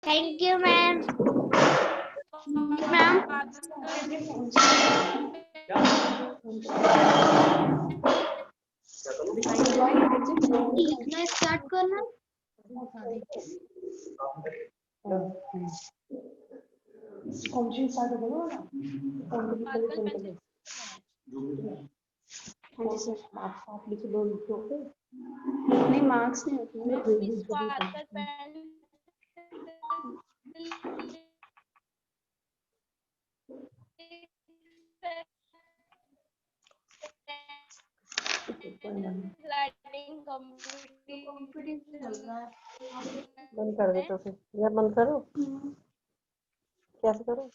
Thank you, ma'am. Ma'am. लिखना start करना। हाँ जी सर, आप लिख दो नहीं, मार्क्स नहीं होते। बंद कर दे तो फिर यार, बंद करो। कैसे करो?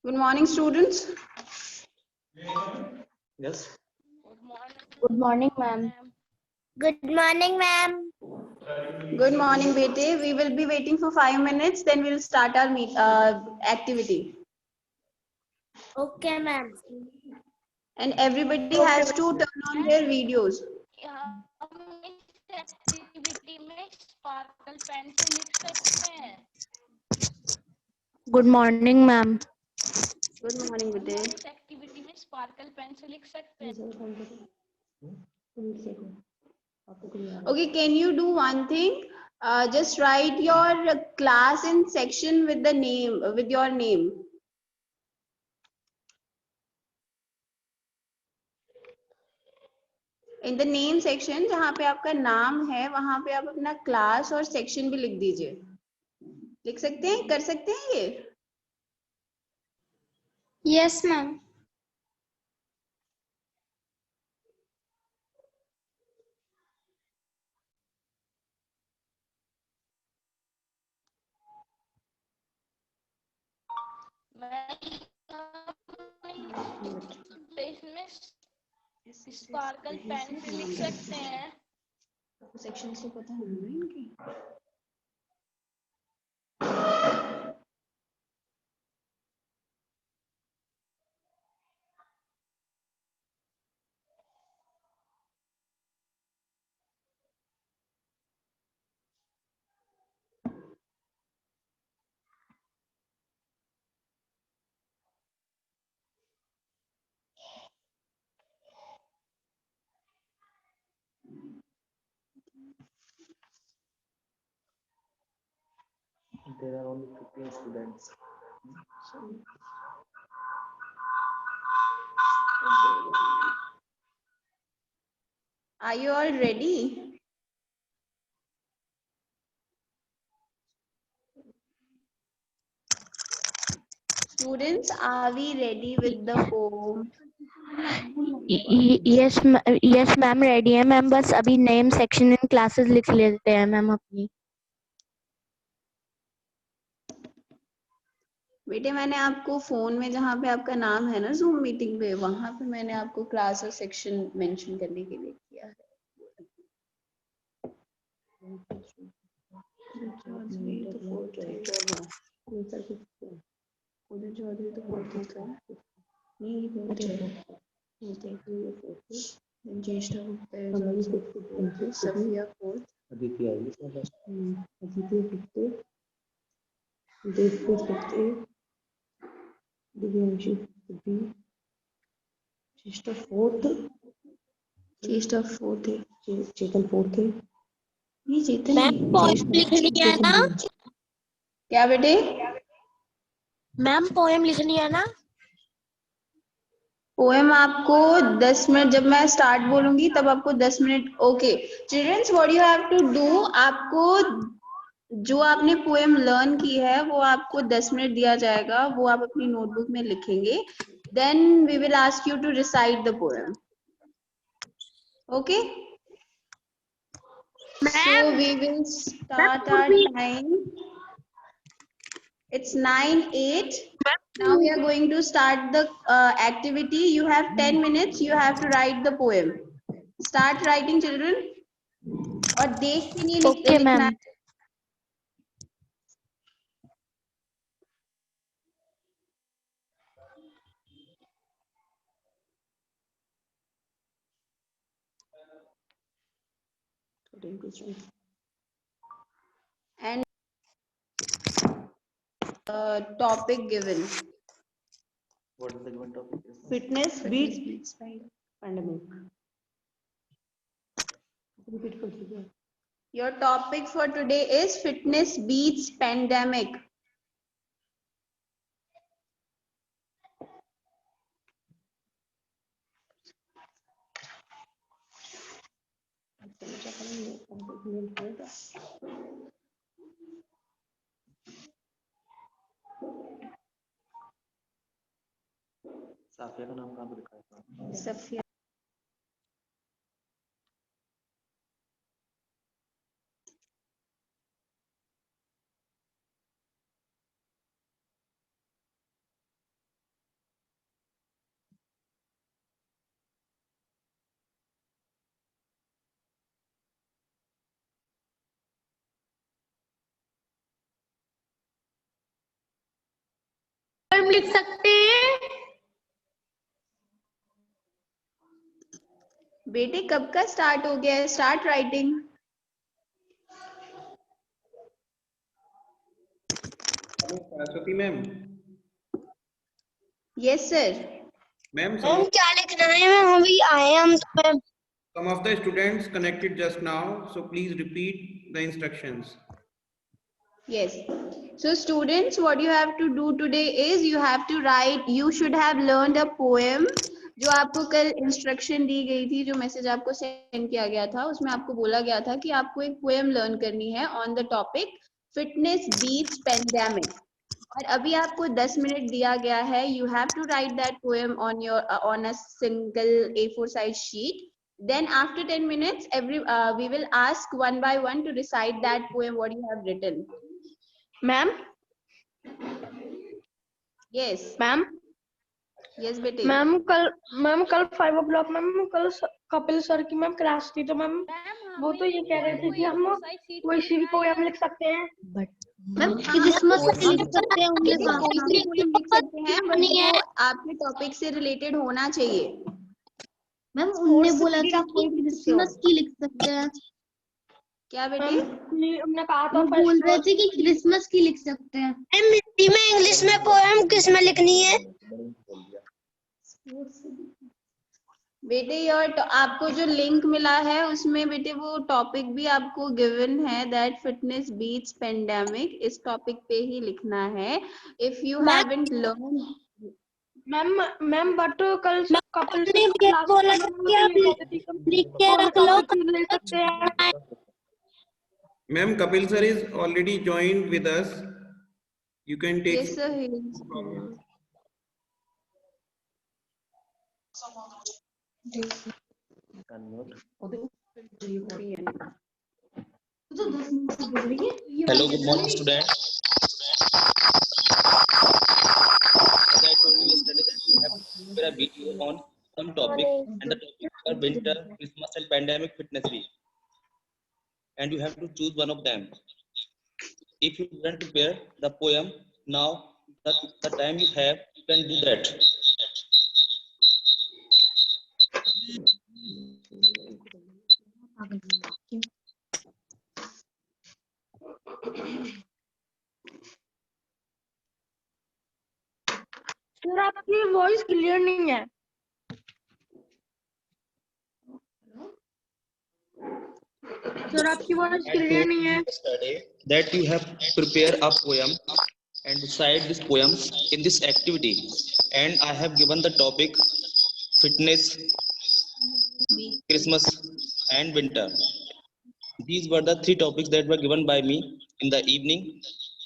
Good morning, students. Yes. Good morning, ma'am. Good morning, ma'am. Good morning, bete. We will be waiting for 5 minutes. Then we'll start our activity. Okay, ma'am. And everybody has to turn on their videos. Activity में sparkle pen से लिख सकते हैं। Good morning, ma'am. Good morning, bete. इस activity में sparkle pen से लिख सकते हैं। Okay, can you do one thing? Just write your class and section with the name, with your name. In the name section, जहाँ पे आपका नाम है, वहाँ पे आप अपना क्लास और सेक्शन भी लिख दीजिए। लिख सकते हैं, कर सकते हैं ये? Yes, ma'am. इसमें स्पार्कल पेन से लिख सकते हैं। सेक्शन से पता है ना इनकी? There are only 15 students. Are you all ready? Students, are we ready with the poem? Yes, ma'am. Ready है मैम, बस अभी नेम सेक्शन इन क्लासेस लिख लेते हैं मैम अपनी। बेटे, मैंने आपको फोन में जहाँ पे आपका नाम है ना जूम मीटिंग पे, वहां पे मैंने आपको क्लास और सेक्शन मेंशन करने के लिए किया है। चौधरी तो फोर्थ है नहीं, ज्येष्ठा गुप्ता है, सफिया फोर्थ, अदिति आई है बस। Aditi fifth, Devpreet fifth, Divyanshi B, Jyeshtha fourth है, चेतन फोर्थ है। ये चेतन मैम पोएम लिखनी है ना? क्या बेटे? मैम पोएम लिखनी है ना? पोएम आपको 10 मिनट, जब मैं स्टार्ट बोलूंगी तब आपको 10 minute. Okay childrens, what you have to do, आपको जो आपने पोएम लर्न की है वो आपको 10 मिनट दिया जाएगा, वो आप अपनी नोटबुक में लिखेंगे। Then we will ask you to recite the poem. Okay, so we will start our time. It's 9:08. Now we are going to start the activity. You have 10 minutes. You have to write the poem. Start writing, children. और देख के नहीं Okay, लिखना ma'am. है। 10 questions. And topic given. What is the given topic? Fitness beats pandemic. Repeat for 3 years. Your topic for today is fitness beats pandemic. Safia का नाम कहाँ पे लिखा है? सफिया। लिख सकते हैं। बेटे कब का स्टार्ट हो गया है? Start writing. Saraswati ma'am. Yes sir. Ma'am, क्या लिखना है मैम? अभी आए हम तो ma'am. some of the students connected just now, so please repeat the instructions. Yes. So students, what you have to do today is you have to write, you should have learned a poem. जो आपको कल instruction दी गई थी, जो message आपको send किया गया था, उसमें आपको बोला गया था कि आपको एक पोएम लर्न करनी है on the topic fitness beats pandemic. और अभी आपको 10 मिनट दिया गया है। You have to write that poem on a single A4 size sheet. Then after 10 minutes, we will ask one by one to recite that poem what you have written. Ma'am Yes. Ma'am Yes बेटे। Ma'am कल 5 o'clock ma'am कल Kapil sir की ma'am class थी, तो ma'am वो तो ये कह रहे थे कि हम कोई सी भी पोएम लिख सकते हैं। मैम क्रिसमस से लिख सकते हैं, कोई सी पोएम लिख सकते हैं, बट वो आपके टॉपिक से रिलेटेड होना चाहिए। मैम उनने बोला था कि कोई भी लिख सकते हो। क्रिसमस की लिख सकते हैं। क्या बेटे? हमने कहा था वो बोल रहे थे कि क्रिसमस की लिख सकते हैं। हिंदी में इंग्लिश में पोएम किस में लिखनी है? बेटे योर आपको जो लिंक मिला है उसमें बेटे वो टॉपिक भी आपको गिवन है, दैट फिटनेस बीट्स पेंडेमिक। इस टॉपिक पे ही लिखना है। If you haven't learn ma'am but कल कपिल ने ये बोला कि आप लिख के रख लो। ले सकते हैं। Ma'am, Kapil sir is already joined with us. You can take. yes sir, he is. Hello, good morning, students. As I told you yesterday that we have prepared a video on some topic, and the topic are winter, Christmas, and pandemic fitness week. And you have to choose one of them. If you didn't prepare the poem, now the time you have, you can do that. Sir आपकी voice clear नहीं है। Sir आपकी voice I clear told नहीं you है। yesterday that you have prepared a poem and recite this poem in this activity, and I have given the topic fitness, Christmas, and winter. These were the 3 topics that were given by me in the evening,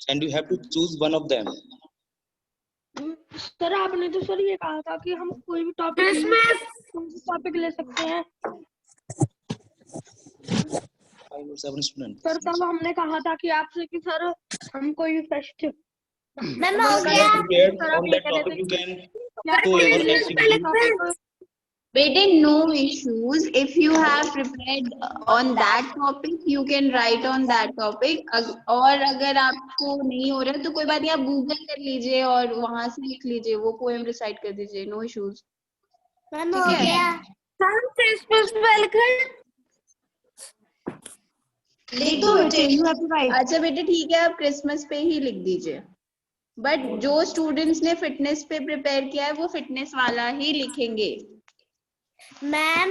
and you have to choose one of them. Sir आपने तो sir ये कहा था कि हम कोई भी topic ले सकते हैं। 5 or 7 students. सर तब हमने कहा था कि आपसे कि सर हम कोई भी फेस्टिव मैम हो If you गया। are prepared सर आप on ये that कह रहे topic, थे you can कि do your activity. बेटे no issues. If you have prepared on that topic, you can write on that topic. और अगर आपको नहीं हो रहा तो कोई बात नहीं, आप गूगल कर लीजिए और वहां से लिख लीजिए, वो पोएम रिसाइट कर दीजिए। No issues. मैम हो गया। सर फेसबुक पे लिख रहे हैं। लिख दो बेटे, अच्छा बेटे ठीक है, आप क्रिसमस पे ही लिख दीजिए, बट जो स्टूडेंट्स ने फिटनेस पे प्रिपेयर किया है वो फिटनेस वाला ही लिखेंगे। Ma'am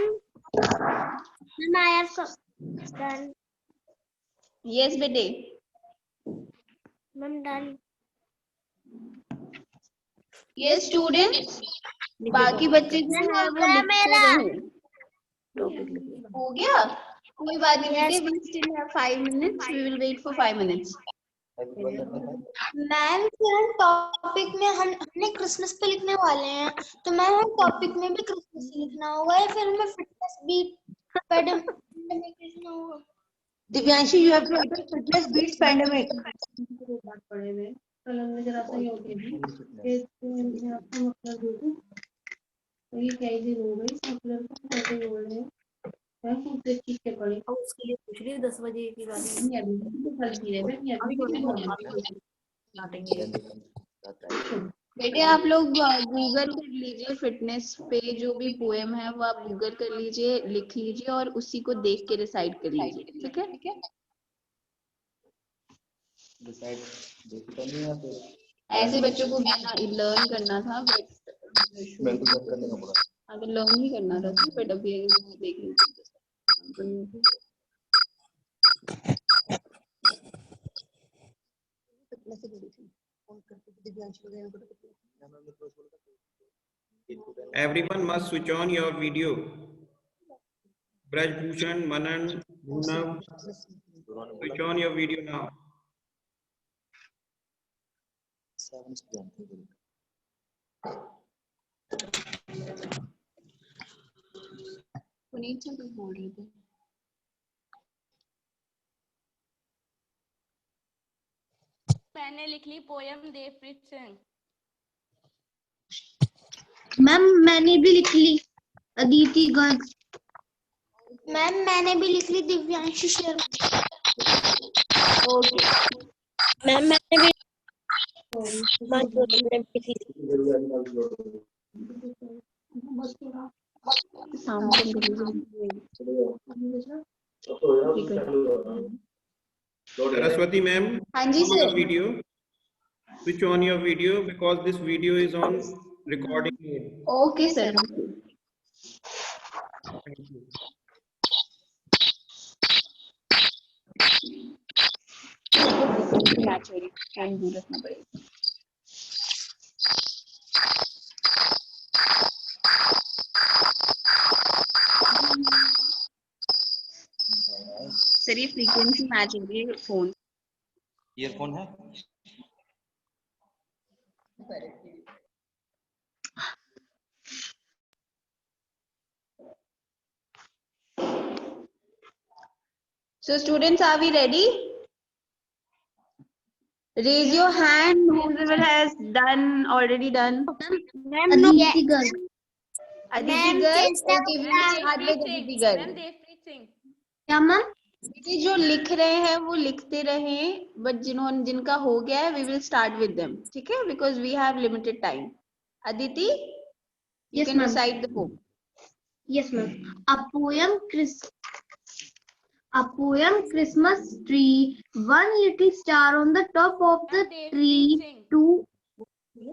I have done. Yes बेटे। Ma'am done. ये स्टूडेंट्स, बाकी बच्चे जो मैम है हो वो गया लिखते मेरा। रहे। हो गया, कोई बात नहीं बेटे, we still have 5 minutes, we will wait for 5 minutes. Ma'am फिर हम टॉपिक में हमने क्रिसमस पे लिखने वाले हैं, तो मैम हम टॉपिक में भी क्रिसमस ही लिखना होगा या फिर हमें फिटनेस भी पैंडेमिक लिखना होगा? Divyanshi, you have to write fitness beats pandemic. पढ़े हुए कल हमने जरा सा ये हो गया कि मैं आपको मतलब दे दूं, तो ये क्या ही हो गई मतलब कैसे बोल रहे हैं, मैं खुद से चीज के पढ़े उसके लिए पूछ रही हूँ 10 बजे की बात नहीं, अभी तो कल की है नहीं अभी बेटे आप लोग गूगल कर लीजिए, फिटनेस पे जो भी पोएम है वो आप गूगल कर लीजिए, लिख लीजिए और उसी को देख के रिसाइट कर लीजिए, ठीक है? ऐसे बच्चों को लर्न करना था, बट अगर लर्न ही करना था तो बट अभी देख लीजिए। Everyone must switch on your video. Braj Bhushan, Manan, Bhunav, switch on your video now. Puneet sir कुछ बोल रहे थे। मैंने लिख ली पोयम देवप्रीत सिंह। मैम मैंने भी लिख ली अदिति गर्ग। मैम मैंने भी लिख ली दिव्यांशी शर्मा। ओके मैम मैंने भी Saraswati ma'am, हाँ जी on your sir. video. Switch on your video because this video is on recording mode. Okay sir. Thank you. Naturally and दूर रखना पड़ेगा। सर ये फ्रीक्वेंसी मैच हो रही है फोन। ईयरफोन है? So students, are we ready? Raise your hand whoever has already done. Aditi Garg। Aditi Garg, okay, we will start with Aditi Garg. Devpreet Singh. क्या ma'am? ये जो लिख रहे हैं वो लिखते रहें, बट जिनका हो गया है we will start with them, ठीक है? Because we have limited time. Aditi, you can recite the poem. Yes ma'am. A poem Christmas tree, one little star on the top of the tree, two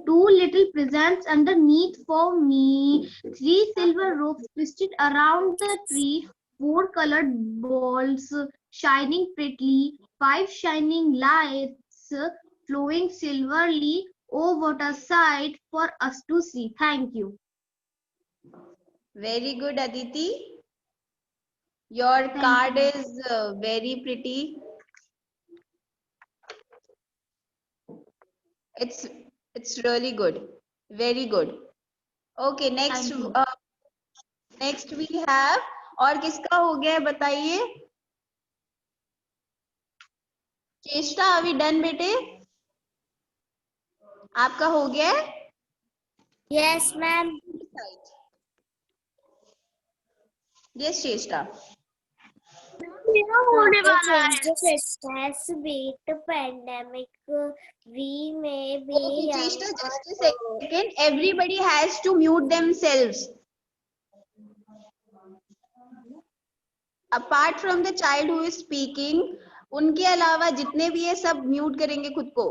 little presents underneath for me, 3 silver ropes twisted around the tree, 4 colored balls shining prettily, 5 shining lights flowing silverly. Oh, what a sight for us to see. Thank you. Very good, Aditi. Your card is very pretty. It's really good. Very good. Okay, next next we have, और किसका हो गया है बताइए? चेष्टा, are we done बेटे? आपका हो गया है? Yes, ma'am. Yes, चेष्टा। मेरा होने वाला है। Fitness beat pandemic. We may be. Okay, चेष्टा, just a second. Everybody has to mute themselves. Apart from the child who is speaking, उनके अलावा जितने भी है सब म्यूट करेंगे खुद को।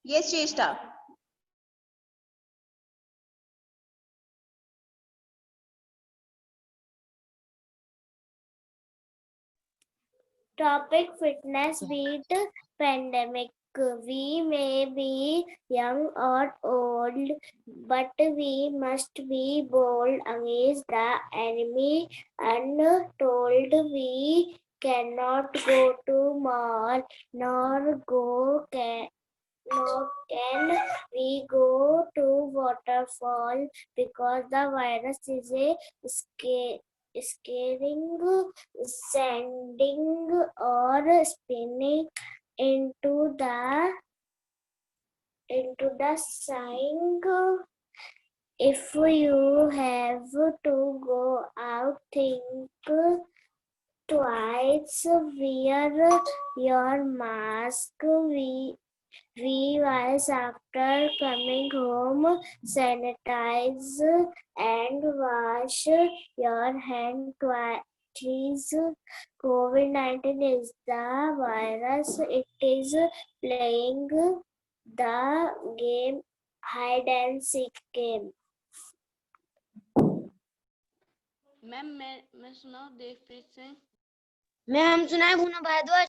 Yes Shreshtha. Topic fitness beat pandemic. We may be young or old, but we must be bold against the enemy. Untold, we cannot go to mall, nor can we go to waterfall because the virus is a scaring, sending or spinning into the sign. If you have to go out, think twice, wear your mask. We was after coming home, sanitize and wash your hand twice. COVID-19 is the virus. It is playing the game hide and seek game. Ma'am मैं सुनाऊं Devpreet Singh? Ma'am सुनाए भूना Bhardwaj.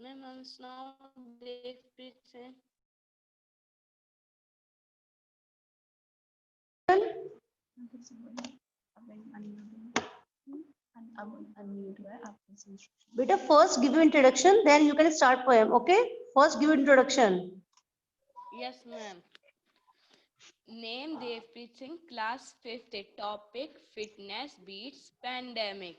Ma'am सुनाऊं Devpreet Singh? Beta, first give you introduction, then you can start poem. Okay? First give introduction. Yes, ma'am. Name Devpreet Singh, class 5th. Topic fitness beats pandemic.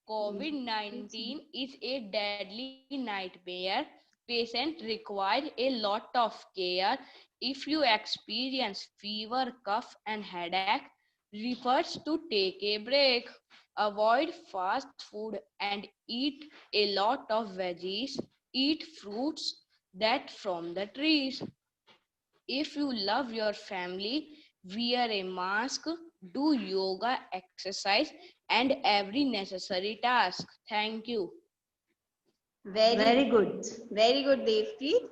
COVID-19 is a deadly nightmare. Patients require a lot of care. If you experience fever, cough, and headache, refer to take a break. Avoid fast food and eat a lot of veggies. Eat fruits that from the trees. If you love your family, wear a mask, do yoga, exercise, and every necessary task. Thank you. Very good. Very good, Devpreet.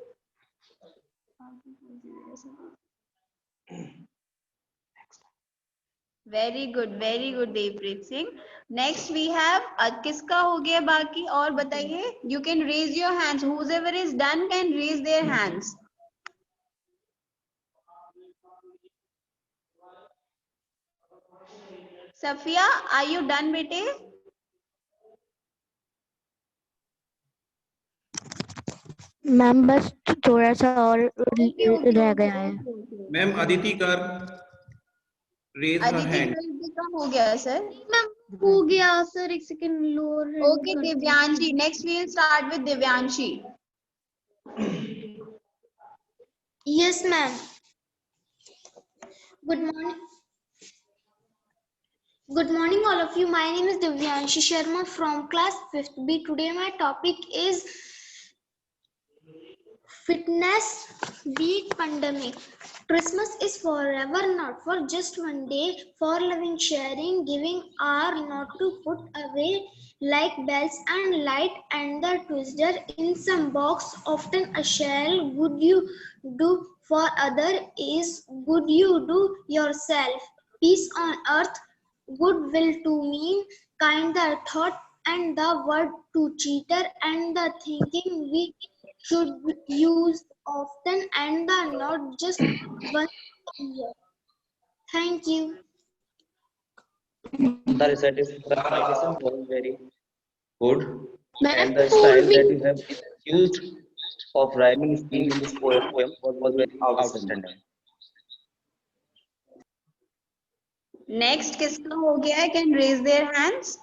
very good, Devpreet Singh. Next we have किसका हो गया बाकी और बताइए. You can raise your hands. Whoever is done can raise their hands. Safia, are you done, bete? Ma'am बस थोड़ा सा और रह गया है। मैम अदिति कर रेज हर हैंड। अदिति का हो गया सर. हो गया सर, एक second lower. Okay, Divyanshi. Next we will start with Divyanshi. Yes, ma'am. Good morning. Good morning, all of you. My name is Divyanshi Sharma from class 5th B. Today my topic is fitness beat pandemic. Christmas is forever, not for just one day. For loving, sharing, giving are not to put away like bells and light and the twister in some box. Often a shell. Good you do for other is good you do yourself. Peace on earth, goodwill to mean, kind the thought and the word to cheater and the thinking we should use often and the not just once a year. Thank you. The recitation was very good, and the style that you have used of rhyming scheme in this poem was very outstanding. Next किसका हो गया है? Can raise their hands.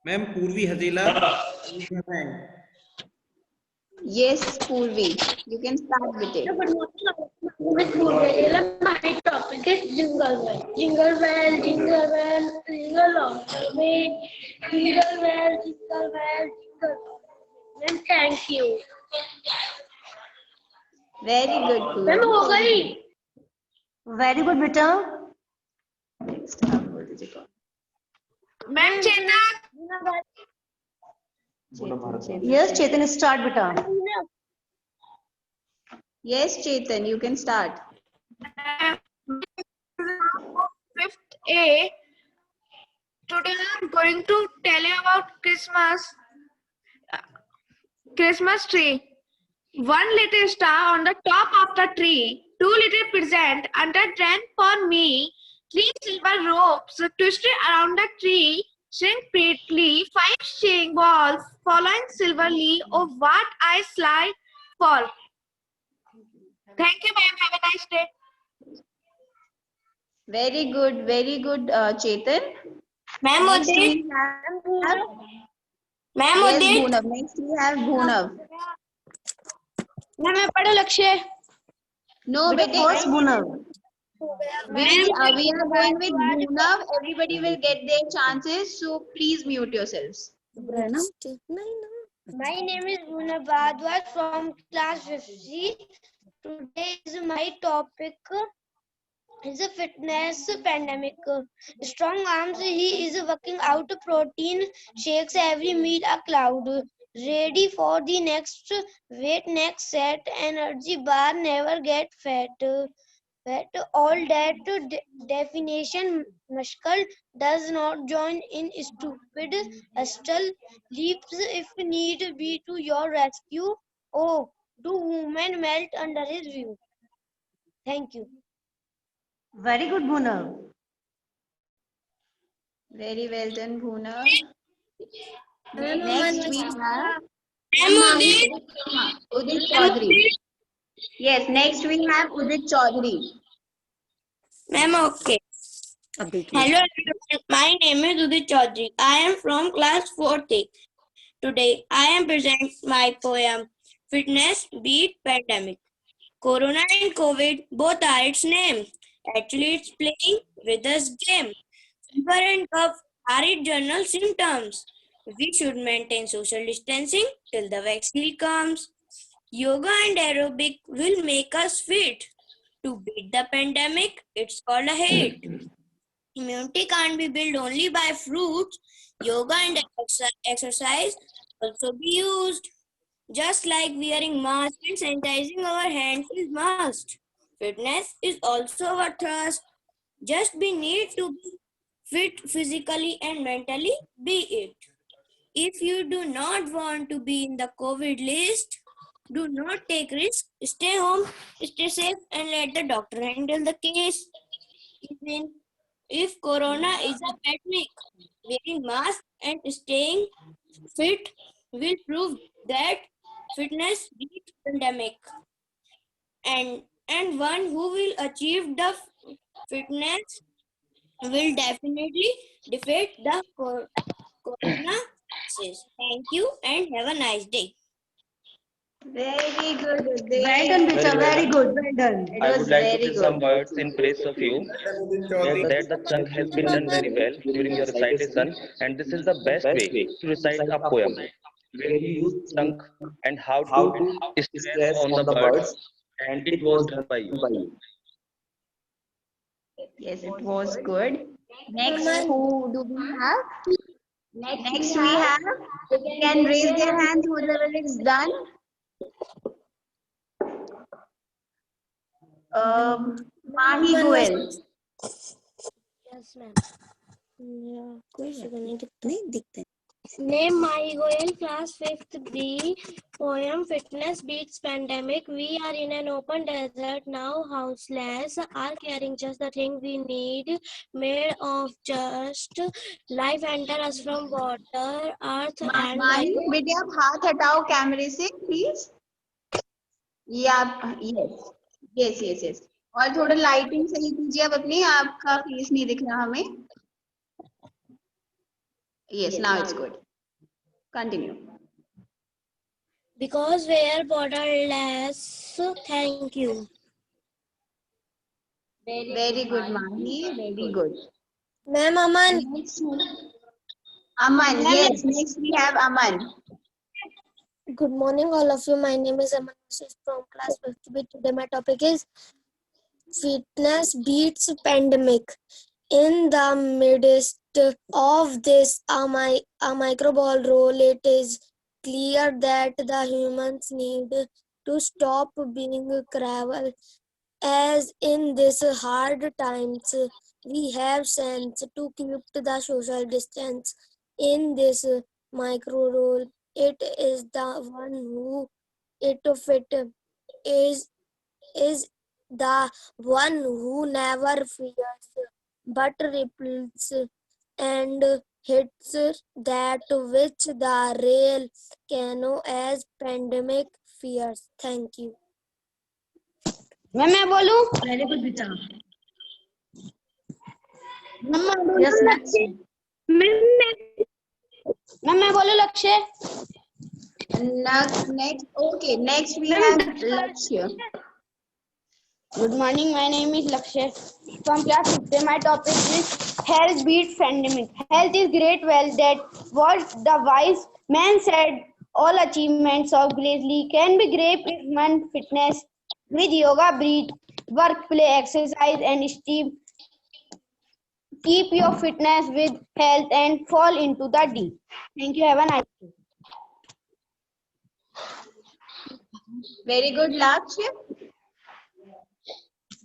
Ma'am पूर्वी Hajela. Yes, Purvi. You can start with it. My topic is jingle bell. Jingle bell, jingle bell, jingle all the way. Jingle bell, jingle bell, jingle all the way. Thank you. Very good. Ma'am Pooja. हो गई. Very good, beta. Next, आप बोल दीजिए कौन? Ma'am Chetan. Chetan. Yes, Chetan, start, beta. Yes, Chetan, you can start. Fifth A. Today I'm going to tell you about Christmas tree. One little star on the top of the tree. Two little presents under trend for me. Three silver ropes twisted around the tree. Sing prettily. Five string balls following silverly. Oh, what I slide for. Thank you, ma'am. Have a nice day. Very good, Chetan. Ma'am, Next we have Ma'am, yes, Bhunav. Next we have Bhunav. मैं पढ़ो लक्ष्य. No, Beta, beta. first Bhunav. We are going with Bhunav. Everybody will get their chances, so please mute yourselves. My name is Buna Bhardwaj from class 5C. Today is my topic is a fitness pandemic. Strong arms, he is working out protein shakes every meal a cloud. Ready for the next weight next set. Energy bar never get fat. All that definition muscle does not join in stupid hustle. Leaps if need be to your rescue. Oh, do women melt under his view? Thank you. Very good, Bhunav. Very well done, Bhunav. Next we have Udit Chaudhary. Yes, next we have Udit Chaudhary. Ma'am, okay. Hello everyone, my name is Udit Chaudhary. I am from class 4th. Today I am presenting my poem Fitness Beat Pandemic. Corona and COVID both are its name. Actually it's playing with us game. Fever and cough are its general symptoms. We should maintain social distancing till the vaccine comes. Yoga and aerobic will make us fit. To beat the pandemic, it's called a hate. Immunity can't be built only by fruits. Yoga and exercise also be used. Just like wearing masks and sanitizing our hands is must. Fitness is also our trust. Just we need to be fit physically and mentally, be it. If you do not want to be in the COVID list, do not take risks. Stay home, stay safe, and let the doctor handle the case. Even if corona is a pandemic, wearing mask and staying fit will prove that fitness beats pandemic. And one who will achieve the fitness will definitely defeat the corona. Thank you and have a nice day. Very good, Udit. Well done, beta. Very good. Well done. It I was would like to very say some good. words in praise of you. That the chunk has been done very well during your recitation, and this is the best way to recite a poem, where you use chunk and how to stress on the words, and it was done by you. Yes, it was good. Next, who do we have? Next we have, they can raise their hands, whoever is done. Mahi Goel. Yes, ma'am. Name Mahi Goel, class 5th B. Poem Fitness Beats Pandemic. We are in an open desert now. Houseless are carrying just the thing we need. Made of just life enter us from water, earth and माही बेटे आप हाथ हटाओ कैमरे से please. ये आप yes yes yes और थोड़ा लाइटिंग सही कीजिए आप अपनी. आपका फेस नहीं दिख रहा हमें. Yes, now it's good. Continue. Because we are borderless. Thank you. Very good, Mahi. Very good. Ma'am, Aman. Aman, yes. Next we have Aman. Good morning, all of you. My name is Aman from class 5B. Today, my topic is fitness beats pandemic. In the midst of this a microball role, it is clear that the humans need to stop being cruel. As in these hard times, we have sense to keep the social distance. In this micro role, it is the one who it fit is the one who never fears but repels and hits that which the real cano as pandemic fears. Thank you. मैं बोलूं? Very good, Beta. मैं Yes, next. मैं बोलूं लक्ष्य? Next, okay. Next we have Lakshya. Good morning, my name is Lakshya from class 6. My topic is health beats pandemic. Health is great wealth that what the wise man said. All achievements of greatly can be great if one fitness with yoga, breathe, work, play, exercise, and steam. Keep your fitness with health and fall into the deep. Thank you. Have a nice day. Very good, Lakshya.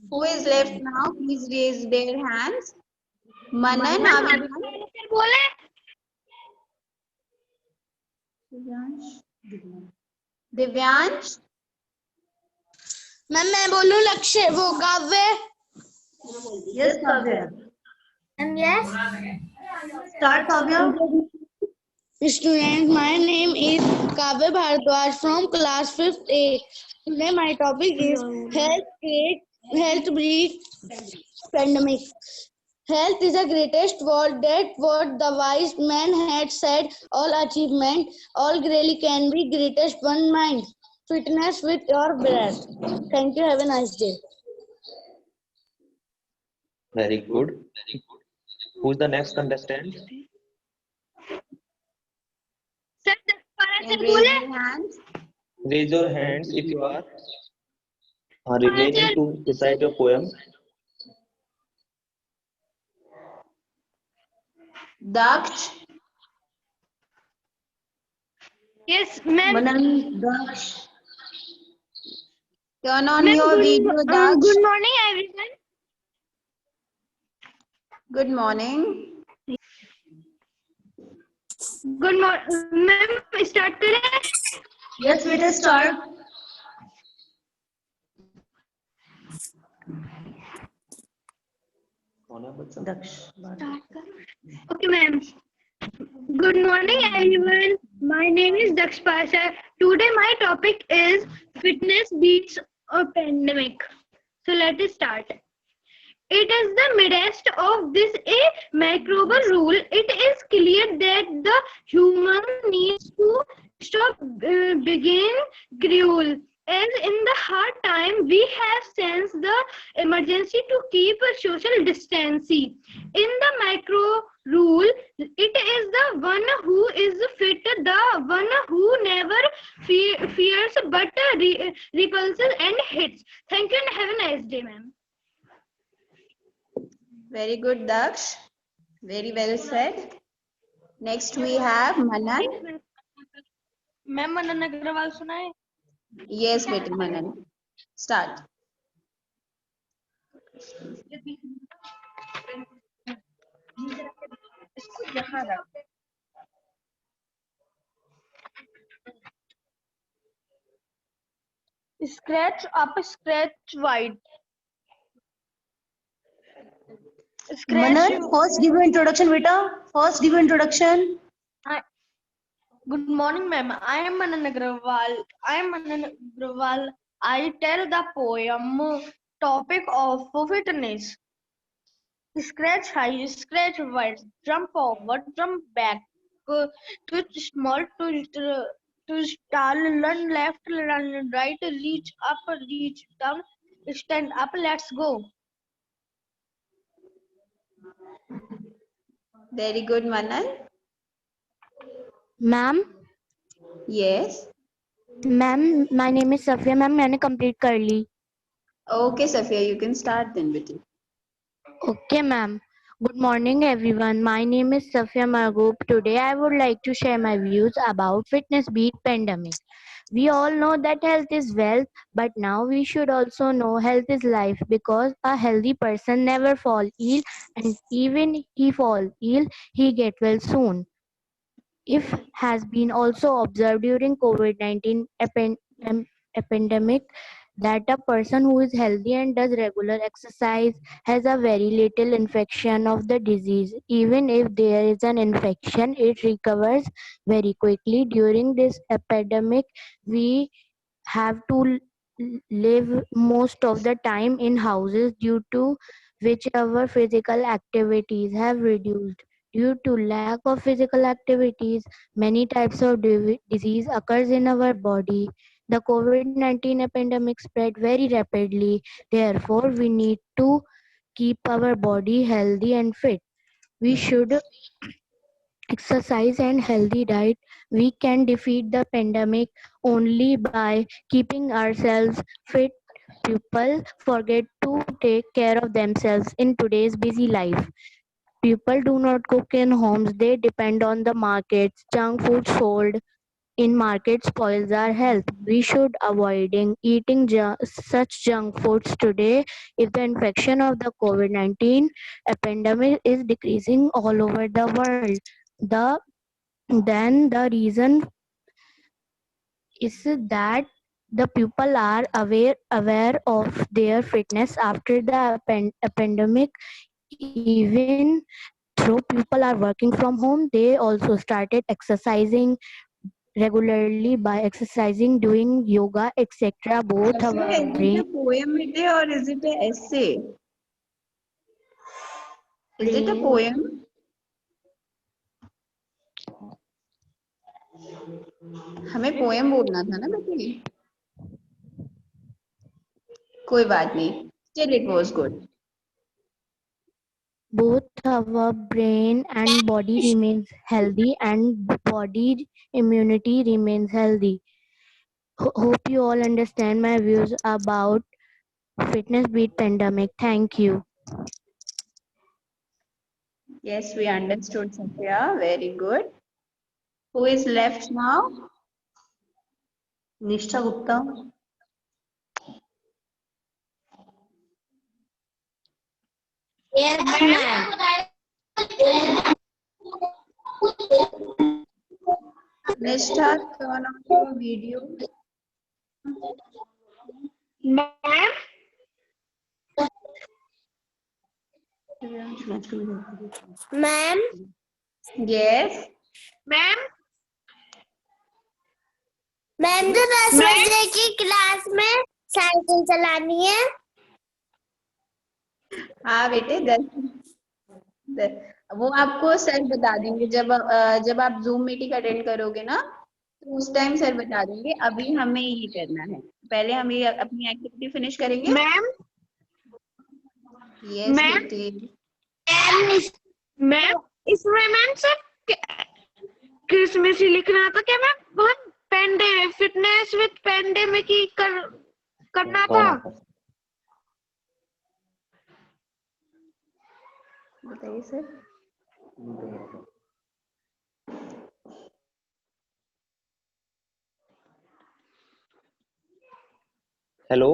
Who is left now? Please raise their hands. Manan, are we done? Divyansh? मैं बोलूं लक्ष्य वो काव्य? Yes, Kavya. And yes. Start, Kavya. Students, my name is Kavya Bharadwaj from class 5th A. Today my topic is health breeds pandemic. Health is the greatest word that what the wise man had said. All achievement, all really can be greatest one mind. Fitness with your breath. Thank you. Have a nice day. Very good. Who's the next contestant? Can raise your hands. Raise your hands if you are remaining to recite your poem. Daksh? Yes, ma'am. Manan, Daksh. Turn on your video, Daksh. Good morning, everyone. Good morning. Good morning, ma'am. Start करें? Yes, Beta, start. Daksh. Okay, ma'am. Good morning, everyone. My name is Daksh Pasha. Today, my topic is fitness beats a pandemic. So let us start. It is the midst of this a microbial rule. It is clear that the human needs to stop being cruel. As in the hard time, we have sensed the emergency to keep a social distancing. In the micro rule, it is the one who is fit, the one who never fears but repulses and hits. Thank you and have a nice day, ma'am. Very good, Daksh. Very well said. Next we have Manan. Ma'am Manan Agarwal सुनाए? Yes, better Manan. Start. Scratch up, scratch wide. Manan, first give your introduction, Beta. First give your introduction. Good morning, ma'am. I am Manan Agrawal. I tell the poem topic of fitness. Scratch high, scratch wide, jump forward, jump back, twitch small, twist tall, run left, run right, reach up, reach down, stand up, let's go. Very good, Manan. Ma'am, Yes. Ma'am my name is Safia ma'am मैंने complete कर ली. Okay, Safia, you can start then, Betty. Okay, ma'am. Good morning, everyone. My name is Safia Margoob. Today, I would like to share my views about fitness beat pandemic. We all know that health is wealth, but now we should also know health is life because a healthy person never fall ill, and even he fall ill, he get well soon. If has been also observed during COVID-19 epidemic that a person who is healthy and does regular exercise has a very little infection of the disease. Even if there is an infection, it recovers very quickly. During this epidemic, we have to live most of the time in houses due to which our physical activities have reduced. Due to lack of physical activities, many types of disease occurs in our body. The COVID-19 epidemic spread very rapidly. Therefore, we need to keep our body healthy and fit. We should exercise and healthy diet. We can defeat the pandemic only by keeping ourselves fit. People forget to take care of themselves in today's busy life. People do not cook in homes, they depend on the markets. Junk food sold in markets spoils our health. We should avoiding eating such junk foods today. If the infection of the COVID-19 pandemic is decreasing all over the world, the then the reason is that the people are aware of their fitness after the pandemic. Even though people are working from home, they also started exercising regularly by exercising, doing yoga, etc. Both Safia, our is it brain a poem Betty, or is it a essay? Is it a poem? हमें poem बोलना था ना बेटी. कोई बात नहीं. Still it was good. both our brain and body remains healthy and body immunity remains healthy. Hope you all understand my views about fitness beat pandemic. Thank you. Yes, we understood, Safia. Very good. Who is left now? Nishtha Gupta. Yes, ma'am. Nishtha, turn on your video. Ma'am. Ma'am. Yes. Ma'am ma'am तो 10 बजे की class में cycle चलानी है. हाँ बेटे, 10 वो आपको सर बता देंगे जब आप जूम मीटिंग अटेंड करोगे ना, तो उस टाइम सर बता देंगे. अभी हमें ये करना है, पहले हम ये अपनी एक्टिविटी फिनिश करेंगे. मैम यस मैम बेटी. मैम इसमें मैम सब क्रिसमस ही लिखना था क्या मैम? बहुत पेंडेमिक फिटनेस विद पेंडेमिक ही करना था. बताइए sir. Hello.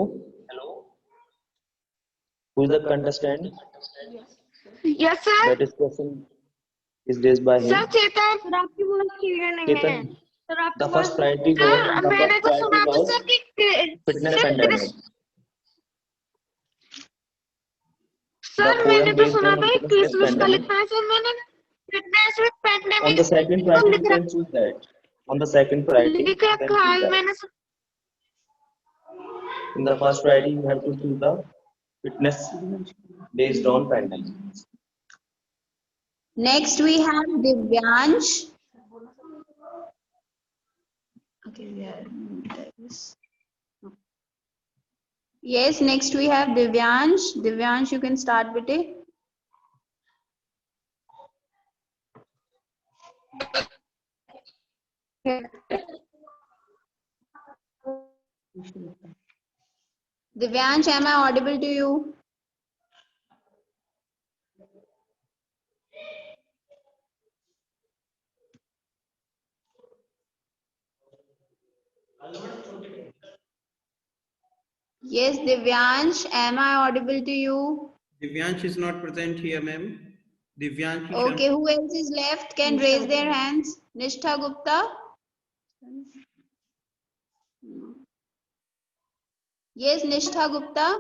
Who is the contestant? Yes sir. That is question is raised by him. Sir Chetan, sir आपकी वॉइस क्लियर नहीं है. Chetan, सर आपकी the first priority सर मैंने तो सुना था was सर कि fitness pandemic. सर मैंने तो सुना था कि क्रिसमस का लिखना है. सर मैंने fitness with pandemic On the second priority, you can choose that. On the second priority, लिख you can रखा choose है that. मैंने. In the first priority, you have to choose the fitness based on pandemic. Next we have Divyansh. Okay, we are. Yes, next we have Divyansh. Divyansh, you can start with it. Divyansh, am I audible to you? Yes, Divyansh, am I audible to you? Divyansh is not present here, ma'am. Divyansh. Okay, who else is left? Can raise their hands. Nishtha Gupta? Yes, Nishtha Gupta.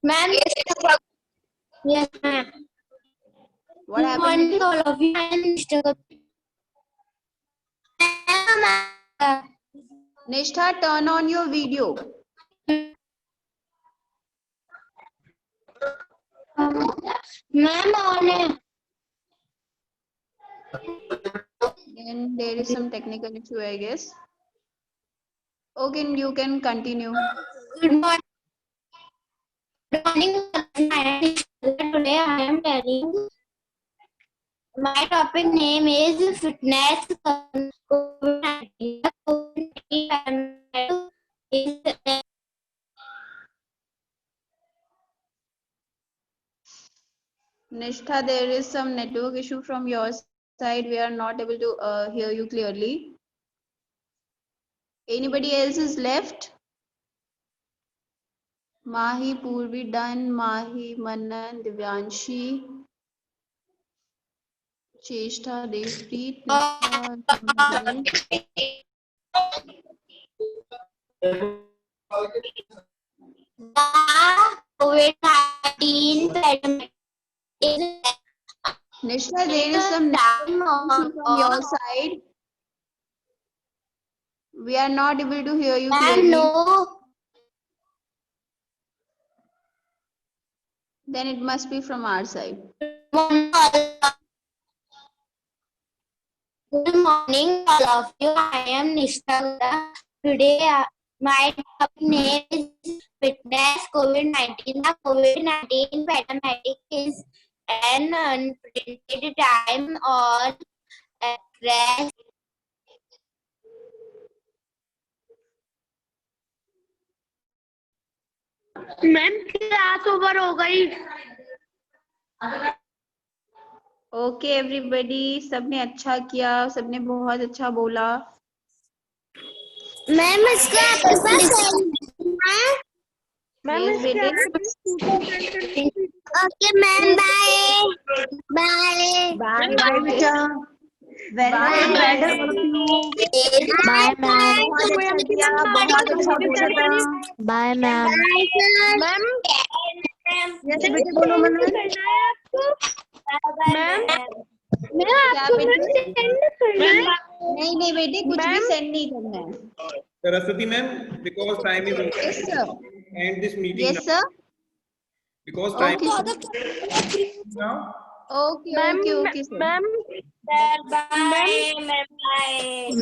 Ma'am, yes, ma'am. What Good happened? morning, all of you. I am Mr. Nishtha, turn on your video. Ma'am, on it. Then there is some technical issue, I guess. Okay, you can continue. Good morning. Good morning. Today I am telling my topic name is fitness. Nishtha, there is some network issue from your side. We are not able to hear you clearly. Anybody else is left? Mahi, Purvi done. Mahi, Manan, Divyanshi, Cheshta, Devpreet, COVID-19 pandemic is Nishtha, there is some network issue from your side. We are not able to hear you clearly. no. Then it must be from our side. Good morning, all of you. I am Nishtha Gupta. Today, my topic name is fitness COVID-19. The COVID-19 pandemic is an unprecedented time on across ma'am class over हो गई okay everybody, सबने अच्छा किया, सबने बहुत अच्छा बोला. Ma'am इसका Yes, बेटे. Okay ma'am bye bye Bye, bye, बेटा. Very Bye, well bye. done, all of you. Bye ma'am बहुत अच्छा किया, बहुत अच्छा बोला था. बाय मैम मैम Yes, बेटे बोलो मनन. मैम क्या बेटे? नहीं बेटे, कुछ भी सेंड नहीं करना है. Saraswati ma'am, because time is over. Yes, sir. End this meeting Yes, now. sir. Because time Okay, is sir. now. Okay, sir. bye